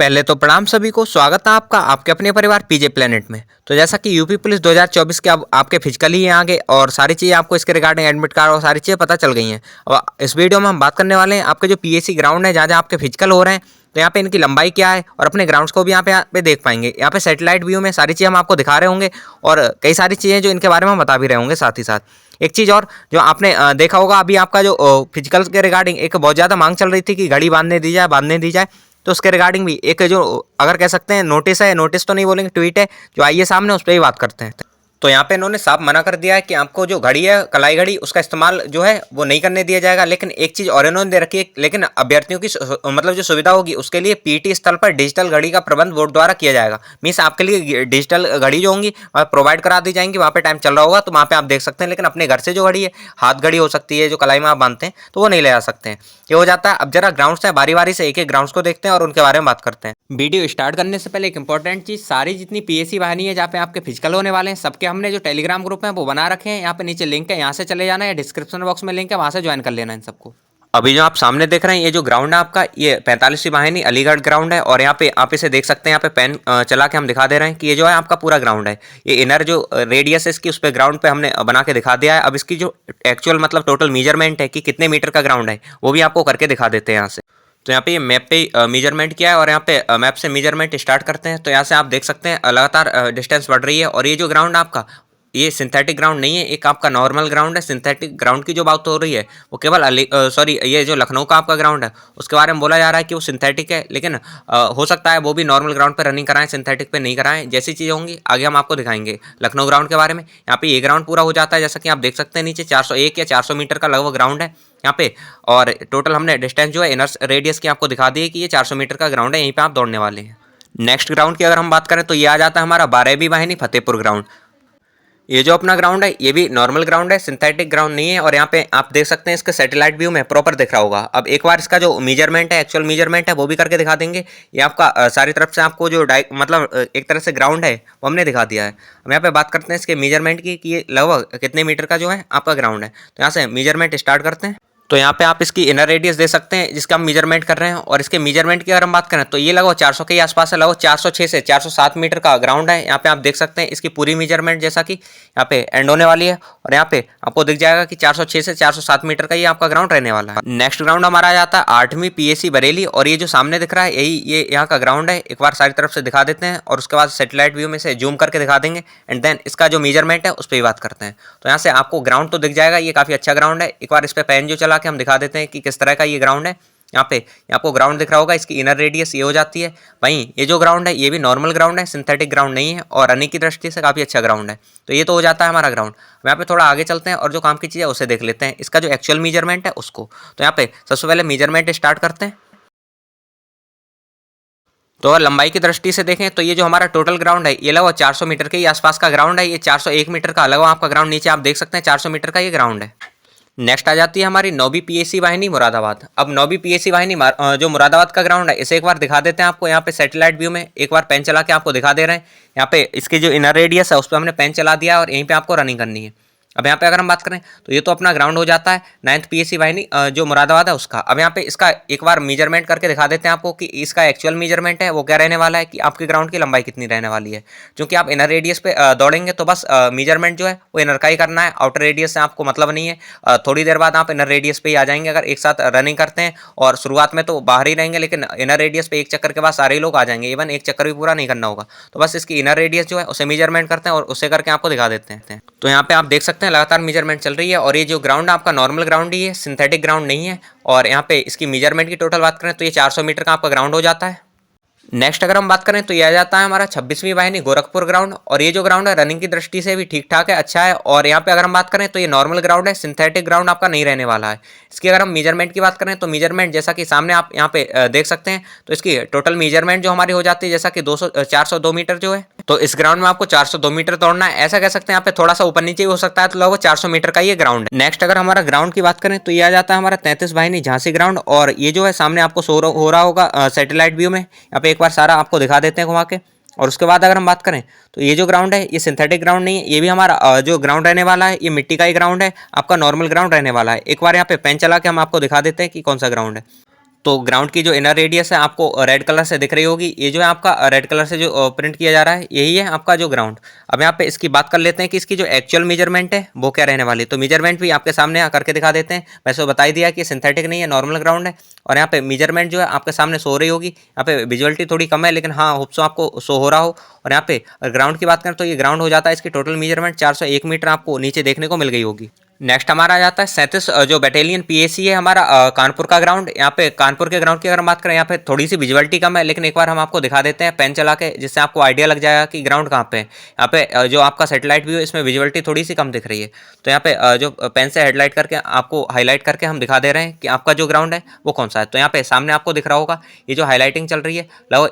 पहले तो प्रणाम सभी को। स्वागत है आपका आपके अपने परिवार पीजे प्लेनेट में। तो जैसा कि यूपी पुलिस 2024 के अब आपके फिजिकली ही आ गए और सारी चीज़ें आपको इसके रिगार्डिंग एडमिट कार्ड और सारी चीज़ें पता चल गई हैं। अब इस वीडियो में हम बात करने वाले हैं आपके जो पीएसी ग्राउंड है, जहाँ जहाँ आपके फिजिकल हो रहे हैं, तो यहाँ पे इनकी लंबाई क्या है और अपने ग्राउंड्स को भी यहाँ पे देख पाएंगे। यहाँ पे सैटेलाइट व्यू में सारी चीज़ें हम आपको दिखा रहे होंगे और कई सारी चीज़ें जो इनके बारे में हम बता भी रहे होंगे साथ ही साथ। एक चीज़ और जो आपने देखा होगा, अभी आपका जो फिजिकल के रिगार्डिंग एक बहुत ज़्यादा मांग चल रही थी कि घड़ी बांधने दी जाए, तो उसके रिगार्डिंग भी एक जो अगर कह सकते हैं नोटिस है, नोटिस तो नहीं बोलेंगे, ट्वीट है जो आई है सामने, उस पर ही बात करते हैं। तो यहाँ पे इन्होंने साफ मना कर दिया है कि आपको जो घड़ी है, कलाई घड़ी, उसका इस्तेमाल जो है वो नहीं करने दिया जाएगा। लेकिन एक चीज़ और इन्होंने दे रखी है, लेकिन अभ्यर्थियों की मतलब जो सुविधा होगी उसके लिए पीटी स्थल पर डिजिटल घड़ी का प्रबंध बोर्ड द्वारा किया जाएगा। मीन्स आपके लिए डिजिटल घड़ी जो होंगी प्रोवाइड करा दी जाएंगी। वहाँ पे टाइम चल रहा होगा तो वहाँ पे आप देख सकते हैं। लेकिन अपने घर से जो घड़ी है, हाथ घड़ी हो सकती है जो कलाई में आप बांधते हैं, तो वो नहीं ले जा सकते हैं। ये हो जाता है। अब जरा ग्राउंड्स हैं, बारी बारी से एक एक ग्राउंड्स को देखते हैं और उनके बारे में बात करते हैं। वीडियो स्टार्ट करने से पहले एक इंपॉर्टेंट चीज़, सारी जितनी पीएसी वाहिनी है जहाँ पे आपके फिजिकल होने वाले हैं, सबके हमने जो टेलीग्राम ग्रुप है वो बना रखे हैं। यहाँ पे नीचे लिंक है, यहाँ से चले जाना है, डिस्क्रिप्शन बॉक्स में लिंक है, वहाँ से ज्वाइन कर लेना इन सबको। अभी जो आप सामने देख रहे हैं, ये जो ग्राउंड है आपका, ये 45वीं वाहिनी अलीगढ़ ग्राउंड है। और यहाँ पे आप इसे देख सकते हैं, यहाँ पे पेन चला के हम दिखा दे रहे हैं कि ये जो है आपका पूरा ग्राउंड है। ये इनर जो रेडियस है इसकी, उस पर ग्राउंड पे हमने बना के दिखा दिया है। अब इसकी जो एक्चुअल मतलब टोटल मेजरमेंट है कि कितने मीटर का ग्राउंड है, वो भी आपको करके दिखा देते हैं यहाँ से। तो यहाँ पे ये मैप पे मेजरमेंट किया है और यहाँ पे मैप से मेजरमेंट स्टार्ट करते हैं। तो यहाँ से आप देख सकते हैं लगातार डिस्टेंस बढ़ रही है। और ये जो ग्राउंड आपका, ये सिंथेटिक ग्राउंड नहीं है, एक आपका नॉर्मल ग्राउंड है। सिंथेटिक ग्राउंड की जो बात हो रही है वो केवल सॉरी, ये जो लखनऊ का आपका ग्राउंड है उसके बारे में बोला जा रहा है कि वो सिंथेटिक है। लेकिन हो सकता है वो भी नॉर्मल ग्राउंड पर रनिंग कराएं, सिंथेटिक पे नहीं कराएं। जैसी चीज़ें होंगी आगे हम आपको दिखाएंगे लखनऊ ग्राउंड के बारे में। यहाँ पे ये ग्राउंड पूरा हो जाता है, जैसा कि आप देख सकते हैं नीचे 401 या 400 मीटर का लगभग ग्राउंड है यहाँ पे। और टोटल हमने डिस्टेंस जो है इनर रेडियस की आपको दिखा दी है कि ये 400 मीटर का ग्राउंड है, यहीं पे आप दौड़ने वाले हैं। नेक्स्ट ग्राउंड की अगर हम बात करें तो ये आ जाता है हमारा 12वीं वाहिनी फतेहपुर ग्राउंड। ये जो अपना ग्राउंड है ये भी नॉर्मल ग्राउंड है, सिंथेटिक ग्राउंड नहीं है। और यहाँ पे आप देख सकते हैं इसके सैटेलाइट व्यू में प्रॉपर दिख रहा होगा। अब एक बार इसका जो मेजरमेंट है, एक्चुअल मेजरमेंट है, वो भी करके दिखा देंगे। ये आपका सारी तरफ से आपको जो मतलब एक तरह से ग्राउंड है वो हमने दिखा दिया है। हम यहाँ पे बात करते हैं इसके मेजरमेंट की कि ये लगभग कितने मीटर का जो है आपका ग्राउंड है। तो यहाँ से मेजरमेंट स्टार्ट करते हैं। तो यहाँ पे आप इसकी इनर रेडियस दे सकते हैं जिसका हम मेजरमेंट कर रहे हैं। और इसके मेजरमेंट की अगर हम बात करें तो ये लगभग 400 के आसपास है, लगभग 406 से 407 मीटर का ग्राउंड है। यहाँ पे आप देख सकते हैं इसकी पूरी मेजरमेंट जैसा कि यहाँ पे एंड होने वाली है। और यहाँ पे आपको दिख जाएगा कि 406 से 407 मीटर का ये आपका ग्राउंड रहने वाला है। नेक्स्ट ग्राउंड हमारा आ जाता है 8वीं पीएसी बरेली। और ये जो सामने दिख रहा है यही ये यहाँ का ग्राउंड है। एक बार सारी तरफ से दिखा देते हैं और उसके बाद सेटेलाइट व्यू में से जूम करके दिखा देंगे एंड देन इसका जो मेजरमेंट है उस पर भी बात करते हैं। तो यहाँ से आपको ग्राउंड तो दिख जाएगा, ये काफ़ी अच्छा ग्राउंड है। एक बार इस पर पेन जो चला के हम दिखा देते हैं कि किस तरह का ये ग्राउंड है। यहाँ पे आपको ग्राउंड दिख रहा होगा, इसकी इनर रेडियस ये हो जाती है। वहीं ये जो ग्राउंड है ये भी नॉर्मल ग्राउंड है, सिंथेटिक ग्राउंड नहीं है और रनिंग की दृष्टि से काफ़ी अच्छा ग्राउंड है। तो ये तो हो जाता है हमारा ग्राउंड। यहाँ पे थोड़ा आगे चलते हैं और जो काम की चीज़ है उसे देख लेते हैं, इसका जो एक्चुअल मेजरमेंट है उसको। तो यहाँ पे सबसे पहले मेजरमेंट स्टार्ट करते हैं। तो अगर लंबाई की दृष्टि से देखें तो ये जो हमारा टोटल ग्राउंड है ये लगभग 400 मीटर के आसपास का ग्राउंड है। ये 401 मीटर का लगभग आपका ग्राउंड, नीचे आप देख सकते हैं 400 मीटर का ये ग्राउंड है। नेक्स्ट आ जाती है हमारी 9वीं पीएसी वाहिनी मुरादाबाद। अब 9वीं पीएसी वाहिनी जो मुरादाबाद का ग्राउंड है इसे एक बार दिखा देते हैं आपको। यहाँ पे सैटेलाइट व्यू में एक बार पेन चला के आपको दिखा दे रहे हैं। यहाँ पे इसकी जो इनर रेडियस है उस पर हमने पेन चला दिया और यहीं पे आपको रनिंग करनी है। अब यहाँ पे अगर हम बात करें तो ये तो अपना ग्राउंड हो जाता है 9th पीएसी वाहिनी जो मुरादाबाद है उसका। अब यहाँ पे इसका एक बार मेजरमेंट करके दिखा देते हैं आपको कि इसका एक्चुअल मेजरमेंट है वो क्या रहने वाला है, कि आपके ग्राउंड की लंबाई कितनी रहने वाली है। क्योंकि आप इनर रेडियस पे दौड़ेंगे तो बस मेजरमेंट जो है वो इनर का ही करना है, आउटर रेडियस से आपको मतलब नहीं है। थोड़ी देर बाद आप इनर रेडियस पे ही आ जाएंगे अगर एक साथ रनिंग करते हैं। और शुरुआत में तो बाहर ही रहेंगे, लेकिन इनर रेडियस पे एक चक्कर के बाद सारे लोग आ जाएंगे, इवन एक चक्कर भी पूरा नहीं करना होगा। तो बस इसकी इनर रेडियस जो है उसे मेजरमेंट करते हैं और उसे करके आपको दिखा देते हैं। तो यहाँ पे आप देख सकते हैं लगातार मेजरमेंट चल रही है। और ये जो ग्राउंड है आपका नॉर्मल ग्राउंड ही है, सिंथेटिक ग्राउंड नहीं है। और यहाँ पे इसकी मेजरमेंट की टोटल बात करें तो ये 400 मीटर का आपका ग्राउंड हो जाता है। नेक्स्ट अगर हम बात करें तो ये आ जाता है हमारा 26वीं वाहिनी गोरखपुर ग्राउंड। और ये जो ग्राउंड है रनिंग की दृष्टि से भी ठीक ठाक है, अच्छा है। और यहाँ पे अगर हम बात करें तो ये नॉर्मल ग्राउंड है, सिंथेटिक ग्राउंड आपका नहीं रहने वाला है। इसकी अगर हम मेजरमेंट की बात करें तो मेजरमेंट जैसा कि सामने आप यहाँ पे देख सकते हैं, तो इसकी टोटल मेजरमेंट जो हमारी हो जाती है जैसा कि 402 मीटर जो है। तो इस ग्राउंड में आपको 402 मीटर दौड़ना है, ऐसा कह सकते हैं। यहाँ पे थोड़ा सा ऊपर नीचे भी हो सकता है, तो लगभग 400 मीटर का ये ग्राउंड है। नेक्स्ट अगर हमारा ग्राउंड की बात करें तो ये आ जाता है हमारा 33 वाहिनी झांसी ग्राउंड। और ये जो है सामने आपको शो हो रहा होगा सैटेलाइट व्यू में। यहाँ पे एक बार सारा आपको दिखा देते हैं घुमा के। और उसके बाद अगर हम बात करें तो ये जो ग्राउंड है ये सिंथेटिक ग्राउंड नहीं है, ये भी हमारा जो ग्राउंड रहने वाला है ये मिट्टी का ही ग्राउंड है, आपका नॉर्मल ग्राउंड रहने वाला है। एक बार यहाँ पे पेन चला के हम आपको दिखा देते हैं कि कौन सा ग्राउंड है। तो ग्राउंड की जो इनर रेडियस है आपको रेड कलर से दिख रही होगी, ये जो है आपका रेड कलर से जो प्रिंट किया जा रहा है यही है आपका जो ग्राउंड। अब यहाँ पे इसकी बात कर लेते हैं कि इसकी जो एक्चुअल मेजरमेंट है वो क्या रहने वाली है। तो मेजरमेंट भी आपके सामने करके दिखा देते हैं। वैसे वो बता ही दिया कि सिंथेटिक नहीं है, नॉर्मल ग्राउंड है। और यहाँ पे मेजरमेंट जो है आपके सामने सो रही होगी। यहाँ पे विजुअलिटी थोड़ी कम है, लेकिन हाँ होप सो आपको शो हो रहा हो। और यहाँ पे ग्राउंड की बात करें तो ये ग्राउंड हो जाता है, इसकी टोटल मेजरमेंट 401 मीटर आपको नीचे देखने को मिल गई होगी। नेक्स्ट हमारा आ जाता है 37 जो बटालियन पीएसी है हमारा कानपुर का ग्राउंड। यहाँ पे कानपुर के ग्राउंड की अगर हम बात करें, यहाँ पे थोड़ी सी विजुअलिटी कम है, लेकिन एक बार हम आपको दिखा देते हैं पेन चला के, जिससे आपको आइडिया लग जाएगा कि ग्राउंड कहाँ पे है। यहाँ पे जो आपका सेटेलाइट व्यू है इसमें विजुअलिटी थोड़ी सी कम दिख रही है। तो यहाँ पे जो पेन से हेडलाइट करके आपको हाईलाइट करके हम दिखा दे रहे हैं कि आपका जो ग्राउंड है वो कौन सा है। तो यहाँ पे सामने आपको दिख रहा होगा ये जो हाईलाइटिंग चल रही है,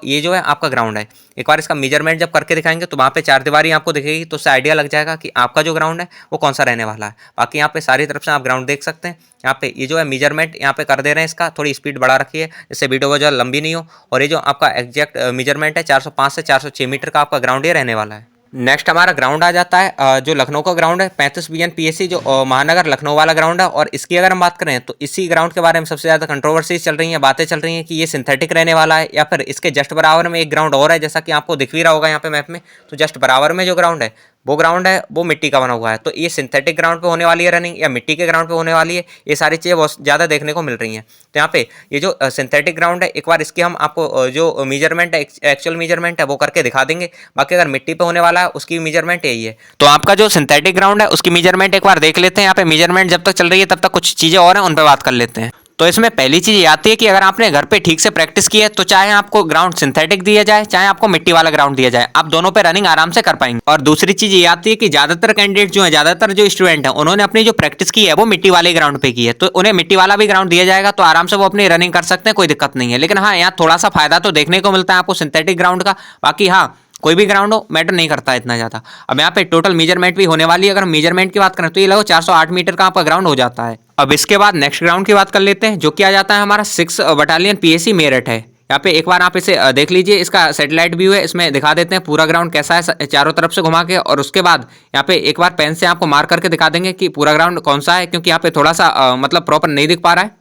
ये जो है आपका ग्राउंड है। एक बार इसका मेजरमेंट जब करके दिखाएंगे तो वहाँ पे चार दीवारी आपको दिखेगी, तो उससे आइडिया लग जाएगा कि आपका जो ग्राउंड है वो कौन सा रहने वाला है। बाकी यहाँ पे सारी तरफ से आप ग्राउंड देख सकते हैं। यहाँ पे ये जो है मेजरमेंट यहाँ पे कर दे रहे हैं, इसका थोड़ी स्पीड बढ़ा रखी है जिससे वीडियो बहुत ज़्यादा लंबी नहीं हो। और ये जो आपका एग्जैक्ट मेजरमेंट है 405 से 406 मीटर का आपका ग्राउंड ये रहने वाला है। नेक्स्ट हमारा ग्राउंड आ जाता है जो लखनऊ का ग्राउंड है 35 बीएन पीएसी जो महानगर लखनऊ वाला ग्राउंड है। और इसकी अगर हम बात करें तो इसी ग्राउंड के बारे में सबसे ज़्यादा कंट्रोवर्सीज चल रही हैं, बातें चल रही हैं कि ये सिंथेटिक रहने वाला है या फिर इसके जस्ट बराबर में एक ग्राउंड और है, जैसा कि आपको दिख भी रहा होगा यहाँ पे मैप में। तो जस्ट बराबर में जो ग्राउंड है वो मिट्टी का बना हुआ है। तो ये सिंथेटिक ग्राउंड पे होने वाली है रनिंग या मिट्टी के ग्राउंड पे होने वाली है, ये सारी चीज़ें बहुत ज़्यादा देखने को मिल रही हैं। तो यहाँ पे ये जो सिंथेटिक ग्राउंड है, एक बार इसकी हम आपको जो मेजरमेंट है एक्चुअल मेजरमेंट है वो करके दिखा देंगे। बाकी अगर मिट्टी पे होने वाला है उसकी मेजरमेंट यही है। तो आपका जो सिंथेटिक ग्राउंड है उसकी मेजरमेंट एक बार देख लेते हैं। यहाँ पे मेजरमेंट जब तक चल रही है तब तक कुछ चीज़ें और हैं, उन पर बात कर लेते हैं। तो इसमें पहली चीज़ ये आती है कि अगर आपने घर पे ठीक से प्रैक्टिस की है तो चाहे आपको ग्राउंड सिंथेटिक दिया जाए चाहे आपको मिट्टी वाला ग्राउंड दिया जाए, आप दोनों पे रनिंग आराम से कर पाएंगे। और दूसरी चीज़ ये आती है कि ज़्यादातर कैंडिडेट जो है, ज़्यादातर जो स्टूडेंट हैं, उन्होंने अपनी जो प्रैक्टिस की है वो मिट्टी वाले ग्राउंड पे की है, तो उन्हें मिट्टी वाला भी ग्राउंड दिया जाएगा तो आराम से वो अपनी रनिंग कर सकते हैं, कोई दिक्कत नहीं है। लेकिन हाँ, यहाँ थोड़ा सा फायदा तो देखने को मिलता है आपको सिंथेटिक ग्राउंड का। बाकी हाँ, कोई भी ग्राउंड हो मैटर नहीं करता इतना ज़्यादा। अब यहाँ पे टोटल मेजरमेंट भी होने वाली है। अगर हम मेजरमेंट की बात करें तो ये लगभग 408 मीटर का आपका ग्राउंड हो जाता है। अब इसके बाद नेक्स्ट ग्राउंड की बात कर लेते हैं, जो कि आ जाता है हमारा 6 बटालियन पीएसी मेरठ है। यहाँ पे एक बार आप इसे देख लीजिए, इसका सैटेलाइट व्यू है, इसमें दिखा देते हैं पूरा ग्राउंड कैसा है चारों तरफ से घुमा के। और उसके बाद यहाँ पे एक बार पेन से आपको मार्क करके दिखा देंगे कि पूरा ग्राउंड कौन सा है, क्योंकि यहाँ पे थोड़ा सा मतलब प्रॉपर नहीं दिख पा रहा है।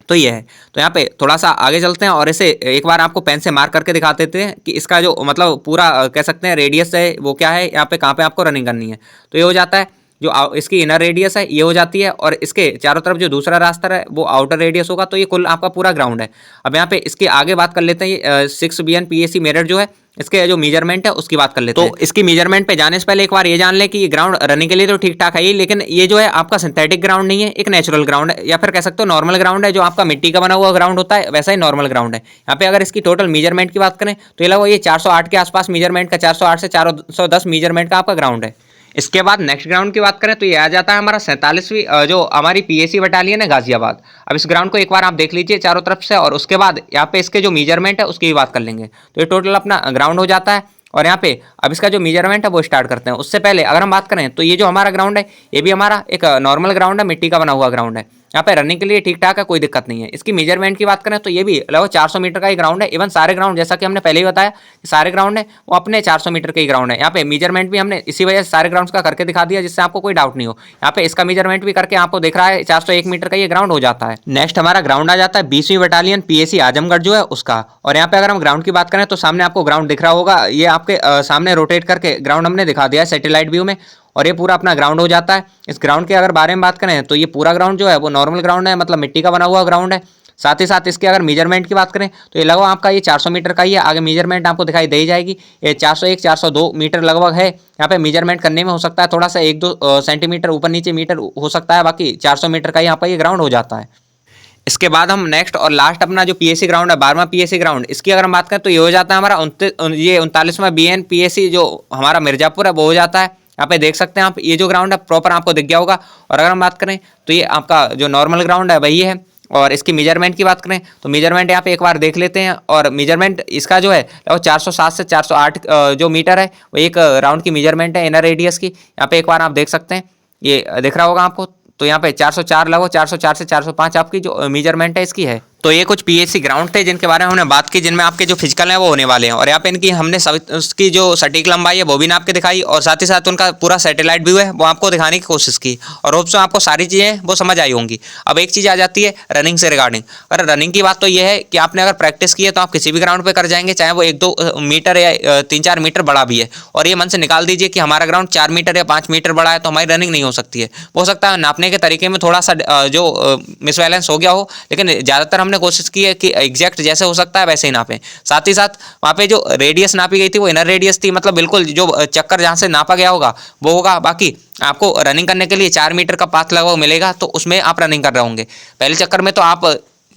तो ये है, तो यहाँ पे थोड़ा सा आगे चलते हैं और इसे एक बार आपको पेन से मार्क करके दिखा देते हैं कि इसका जो मतलब पूरा कह सकते हैं रेडियस है वो क्या है, यहाँ पे कहाँ पे आपको रनिंग करनी है। तो ये हो जाता है जो इसकी इनर रेडियस है ये हो जाती है, और इसके चारों तरफ जो दूसरा रास्ता है वो आउटर रेडियस होगा। तो ये कुल आपका पूरा ग्राउंड है। अब यहाँ पे इसके आगे बात कर लेते हैं, ये 6 बीएन पीएसी मेरठ जो है इसके जो मेजरमेंट है उसकी बात कर लेते हैं। तो इसकी मेजरमेंट पे जाने से पहले एक बार ये जान लें कि ये ग्राउंड रनिंग के लिए तो ठीक ठाक है ही, लेकिन ये जो है आपका सिंथेटिक ग्राउंड नहीं है, एक नेचुरल ग्राउंड है, या फिर कह सकते हो नॉर्मल ग्राउंड है। जो आपका मिट्टी का बना हुआ ग्राउंड होता है वैसा ही नॉर्मल ग्राउंड है। यहाँ पे अगर इसकी टोटल मेजरमेंट की बात करें तो ये लगभग ये 408 के आसपास मेजरमेंट का, 408 से 410 मेजरमेंट का आपका ग्राउंड है। इसके बाद नेक्स्ट ग्राउंड की बात करें तो ये आ जाता है हमारा 47वीं जो हमारी पीएसी बटालियन है गाजियाबाद। अब इस ग्राउंड को एक बार आप देख लीजिए चारों तरफ से, और उसके बाद यहाँ पे इसके जो मेजरमेंट है उसकी भी बात कर लेंगे। तो ये टोटल अपना ग्राउंड हो जाता है। और यहाँ पे अब इसका जो मेजरमेंट है वो स्टार्ट करते हैं। उससे पहले अगर हम बात करें तो ये जो हमारा ग्राउंड है ये भी हमारा एक नॉर्मल ग्राउंड है, मिट्टी का बना हुआ ग्राउंड है। यहाँ पे रनिंग के लिए ठीक ठाक है, कोई दिक्कत नहीं है। इसकी मेजरमेंट की बात करें तो ये भी लगभग 400 मीटर का ही ग्राउंड है। इवन सारे ग्राउंड, जैसा कि हमने पहले ही बताया, सारे ग्राउंड है वो अपने 400 मीटर के ही ग्राउंड है। यहाँ पे मेजरमेंट भी हमने इसी वजह से सारे ग्राउंड का करके दिखा दिया जिससे आपको कोई डाउट नहीं हो। यहाँ पे इसका मेजरमेंट भी करके आपको दिख रहा है 401 मीटर का ये ग्राउंड हो जाता है। नेक्स्ट हमारा ग्राउंड आ जाता है 20वीं बटालियन पीएसी आजमगढ़ जो है उसका। और यहाँ पे अगर हम ग्राउंड की बात करें तो सामने आपको ग्राउंड दिख रहा होगा, ये आपके सामने रोटेट करके ग्राउंड हमने दिखा दिया है सैटेलाइट व्यू में, और ये पूरा अपना ग्राउंड हो जाता है। इस ग्राउंड के अगर बारे में बात करें तो ये पूरा ग्राउंड जो है वो नॉर्मल ग्राउंड है, मतलब मिट्टी का बना हुआ ग्राउंड है। साथ ही साथ इसके अगर मेजरमेंट की बात करें तो ये लगभग आपका ये 400 मीटर का ही है। आगे मेजरमेंट आपको दिखाई दे जाएगी, ये 401 402 मीटर लगभग है। यहाँ पे मेजरमेंट करने में हो सकता है थोड़ा सा 1-2 सेंटीमीटर ऊपर नीचे मीटर हो सकता है, बाकी 400 मीटर का यहाँ पर ये ग्राउंड हो जाता है। इसके बाद हम नेक्स्ट और लास्ट अपना जो पीएसी ग्राउंड है 12वां पीएसी ग्राउंड, इसकी अगर हम बात करें तो ये हो जाता है हमारा 39वां बीएन पीएसी जो हमारा मिर्जापुर है वो हो जाता है। यहाँ पे देख सकते हैं आप, ये जो ग्राउंड है प्रॉपर आपको दिख गया होगा। और अगर हम बात करें तो ये आपका जो नॉर्मल ग्राउंड है वही है। और इसकी मेजरमेंट की बात करें तो मेजरमेंट यहाँ पे एक बार देख लेते हैं, और मेजरमेंट इसका जो है वो 407 से 408 जो मीटर है वो एक राउंड की मेजरमेंट है इनर रेडियस की। यहाँ पे एक बार आप देख सकते हैं, ये दिख रहा होगा आपको। तो यहाँ पे 404 लगभग 404 से 405 आपकी जो मेजरमेंट है इसकी है। तो ये कुछ पीएससी ग्राउंड थे जिनके बारे में हमने बात की, जिनमें आपके जो फिजिकल हैं वो होने वाले हैं। और यहाँ पे इनकी हमने उसकी जो सटीक लंबाई है वो भी नाप के दिखाई, और साथ ही साथ उनका पूरा सैटेलाइट व्यू है वो आपको दिखाने की कोशिश की। और होप सो आपको सारी चीज़ें वो समझ आई होंगी। अब एक चीज़ आ जाती है रनिंग से रिगार्डिंग। अगर रनिंग की बात तो ये है कि आपने अगर प्रैक्टिस की है तो आप किसी भी ग्राउंड पर कर जाएंगे, चाहे वो 1-2 मीटर या 3-4 मीटर बड़ा भी है। और ये मन से निकाल दीजिए कि हमारा ग्राउंड 4 मीटर या 5 मीटर बड़ा है तो हमारी रनिंग नहीं हो सकती है। हो सकता है नापने के तरीके में थोड़ा सा जो मिसबैलेंस हो गया हो, लेकिन ज़्यादातर हमने कोशिश की है कि एग्जैक्ट जैसे हो सकता है वैसे ही नापें। साथ ही साथ वहाँ पे जो रेडियस नापी गई थी वो इनर रेडियस थी, मतलब बिल्कुल जो चक्कर जहाँ से नापा गया होगा वो होगा। बाकी आपको रनिंग करने के लिए 4 मीटर का पाथ लगा हुआ मिलेगा, तो उसमें आप रनिंग कर रहे होंगे। पहले चक्कर में तो आप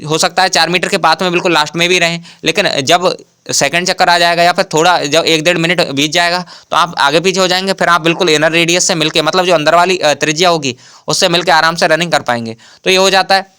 हो सकता है 4 मीटर के पाथ में बिल्कुल लास्ट में भी रहें, लेकिन जब सेकंड चक्कर आ जाएगा या फिर थोड़ा जब 1-1.5 मिनट बीत जाएगा तो आप आगे पीछे हो जाएंगे, फिर आप बिल्कुल इनर रेडियस से मिलके, मतलब जो अंदर वाली त्रिज्या होगी उससे मिलके आराम से रनिंग कर पाएंगे। तो ये हो जाता है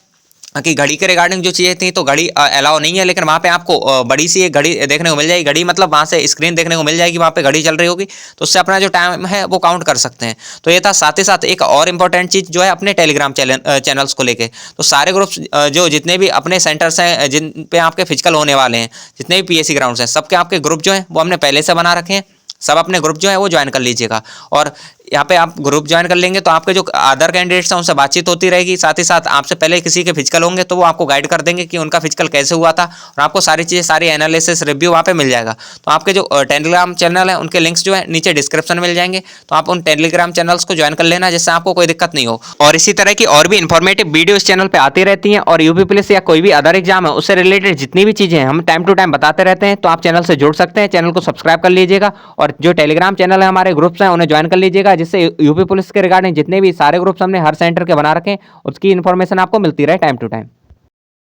कि घड़ी के रिगार्डिंग जो चीज़ें थी तो घड़ी अलाउ नहीं है, लेकिन वहाँ पे आपको बड़ी सी एक घड़ी देखने को मिल जाएगी। घड़ी मतलब वहाँ से स्क्रीन देखने को मिल जाएगी, वहाँ पे घड़ी चल रही होगी, तो उससे अपना जो टाइम है वो काउंट कर सकते हैं। तो ये था। साथ ही साथ एक और इम्पॉर्टेंट चीज़ जो है अपने टेलीग्राम चैनल्स को लेके, तो सारे ग्रुप्स जो जितने भी अपने सेंटर्स हैं जिन पे आपके फिजिकल होने वाले हैं, जितने भी पीएससी ग्राउंड्स हैं, सबके आपके ग्रुप जो हैं वो हमने पहले से बना रखे हैं। सब अपने ग्रुप जो है वो ज्वाइन कर लीजिएगा। और यहाँ पे आप ग्रुप ज्वाइन कर लेंगे तो आपके जो अदर कैंडिडेट्स हैं उनसे बातचीत होती रहेगी। साथ ही साथ आपसे पहले किसी के फिजिकल होंगे तो वो आपको गाइड कर देंगे कि उनका फिजिकल कैसे हुआ था, और आपको सारी चीज़ें, सारी एनालिसिस रिव्यू वहाँ पे मिल जाएगा। तो आपके जो टेलीग्राम चैनल है उनके लिंक्स जो है नीचे डिस्क्रिप्शन में मिल जाएंगे, तो आप उन टेलीग्राम चैनल्स को ज्वाइन कर लेना, जिससे आपको कोई दिक्कत नहीं हो। और इसी तरह की और भी इन्फॉर्मेटिव वीडियो इस चैनल पर आती रहती हैं, और यूपी पुलिस या कोई भी अदर एग्जाम है उससे रिलेटेड जितनी भी चीज़ें हैं हम टाइम टू टाइम बताते रहते हैं। तो आप चैनल से जुड़ सकते हैं, चैनल को सब्सक्राइब कर लीजिएगा, और जो टेलीग्राम चैनल है हमारे ग्रुप्स हैं उन्हें ज्वाइन कर लीजिएगा, जिससे यूपी पुलिस के रिगार्डिंग जितने भी सारे ग्रुप्स हमने हर सेंटर के बना रखे हैं उसकी इन्फॉर्मेशन आपको मिलती रहे टाइम टू टाइम।